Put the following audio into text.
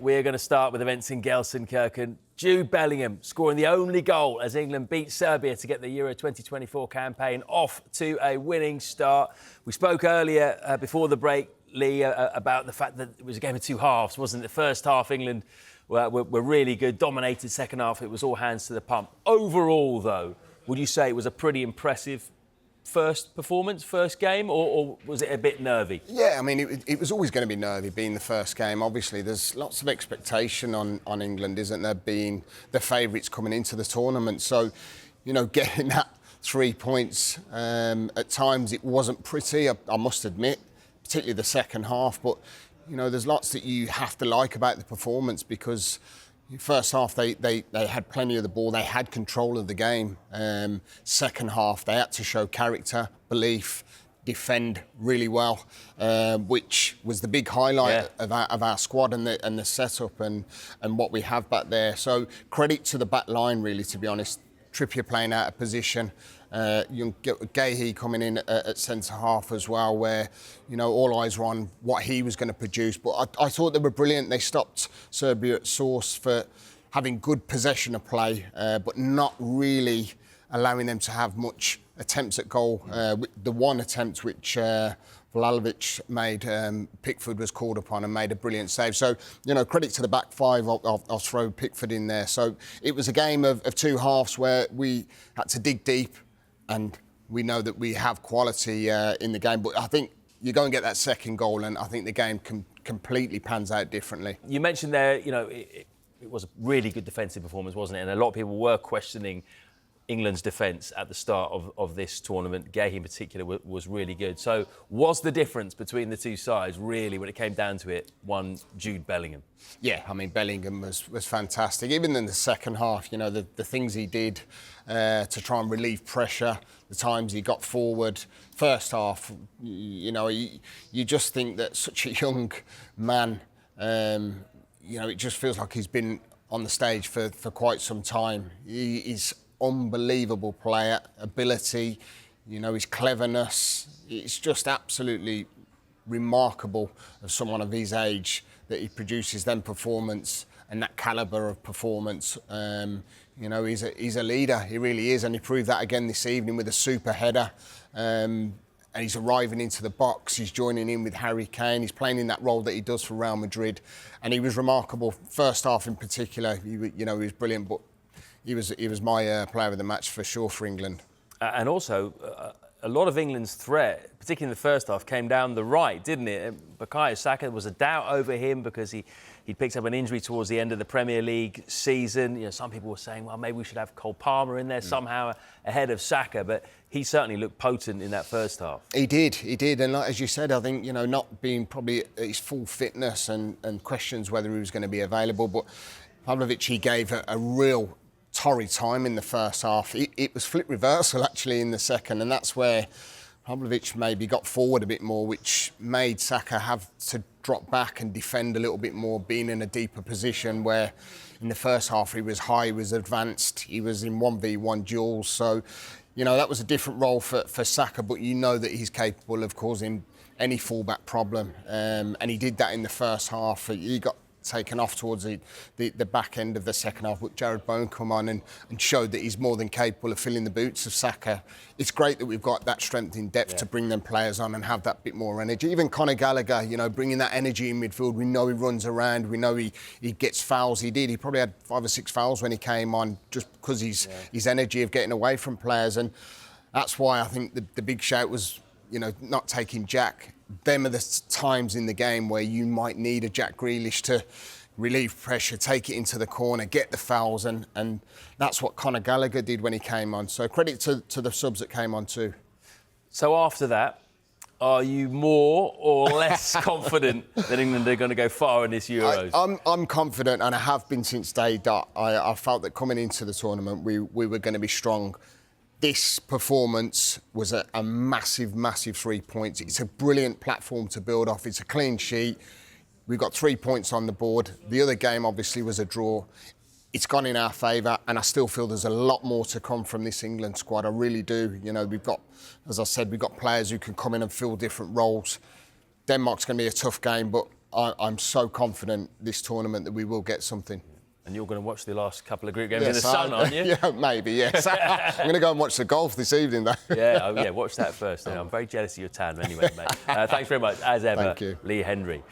We're going to start with events in Gelsenkirchen. Jude Bellingham scoring the only goal as England beat Serbia to get the Euro 2024 campaign off to a winning start. We spoke earlier before the break, Lee, about the fact that it was a game of two halves, wasn't it? The first half, England were really good, dominated. Second half, it was all hands to the pump. Overall, though, would you say it was a pretty impressive first performance, first game, or was it a bit nervy? Yeah, I mean, it was always going to be nervy being the first game. Obviously, there's lots of expectation on England, isn't there, being the favourites coming into the tournament. So, you know, getting that 3 points, at times it wasn't pretty, I must admit, particularly the second half. But, you know, there's lots that you have to like about the performance because first half, they had plenty of the ball. They had control of the game. Second half, they had to show character, belief, defend really well, which was the big highlight of our squad and the setup and what we have back there. So credit to the back line, really, to be honest. Trippier playing out of position. Gahey coming in at centre half as well, where, you know, all eyes were on what he was going to produce. But I thought they were brilliant. They stopped Serbia at source for having good possession of play, but not really allowing them to have much attempts at goal. The one attempt which Vlahovic made, Pickford was called upon and made a brilliant save. So, you know, credit to the back five. I'll throw Pickford in there. So it was a game of two halves where we had to dig deep, and we know that we have quality in the game. But I think you go and get that second goal, and I think the game completely pans out differently. You mentioned there, you know, it was a really good defensive performance, wasn't it? And a lot of people were questioning England's defence at the start of this tournament. Gahey in particular was really good. So was the difference between the two sides really, when it came down to it, one Jude Bellingham? Yeah, I mean, Bellingham was fantastic. Even in the second half, you know, the things he did to try and relieve pressure, the times he got forward. First half, you know, you just think that such a young man, you know, it just feels like he's been on the stage for quite some time. He's unbelievable player, ability, you know, his cleverness. It's just absolutely remarkable of someone of his age that he produces them performance and that calibre of performance. You know, he's a leader, he really is, and he proved that again this evening with a super header. And he's arriving into the box, he's joining in with Harry Kane, he's playing in that role that he does for Real Madrid, and he was remarkable. First half in particular, you know, he was brilliant, but he was my player of the match for sure for England. And also, a lot of England's threat, particularly in the first half, came down the right, didn't it? Bukayo Saka, there was a doubt over him because he picked up an injury towards the end of the Premier League season. You know, some people were saying, well, maybe we should have Cole Palmer in there somehow ahead of Saka, but he certainly looked potent in that first half. He did. And like, as you said, I think, you know, not being probably at his full fitness and questions whether he was going to be available, but Pavlovic, he gave a real torrid time in the first half. It was flip reversal actually in the second, and that's where Pavlovic maybe got forward a bit more, which made Saka have to drop back and defend a little bit more, being in a deeper position where in the first half he was high, he was advanced, he was in 1v1 duels. So, you know, that was a different role for Saka, but you know that he's capable of causing any fullback problem. And he did that in the first half. He got taken off towards the back end of the second half, but Jared Bowen come on and showed that he's more than capable of filling the boots of Saka. It's great that we've got that strength in depth to bring them players on and have that bit more energy. Even Conor Gallagher, you know, bringing that energy in midfield. We know he runs around, we know he gets fouls. He probably had 5 or 6 fouls when he came on, just because his energy of getting away from players. And that's why I think the big shout was, you know, not taking Jack. Them are the times in the game where you might need a Jack Grealish to relieve pressure, take it into the corner, get the fouls, and that's what Conor Gallagher did when he came on. So credit to the subs that came on too. So after that, are you more or less confident that England are going to go far in this Euros? I'm confident, and I have been since day dot. I felt that coming into the tournament we were going to be strong. This performance was a massive, massive 3 points. It's a brilliant platform to build off. It's a clean sheet. We've got 3 points on the board. The other game, obviously, was a draw. It's gone in our favour, and I still feel there's a lot more to come from this England squad. I really do. You know, we've got, as I said, we've got players who can come in and fill different roles. Denmark's going to be a tough game, but I'm so confident this tournament that we will get something. And you're going to watch the last couple of group games in the sun, aren't you? Yeah, maybe, yes. I'm going to go and watch the golf this evening, though. Yeah, watch that first. I'm very jealous of your tan anyway, mate. Thanks very much, as ever, Thank you. Lee Henry.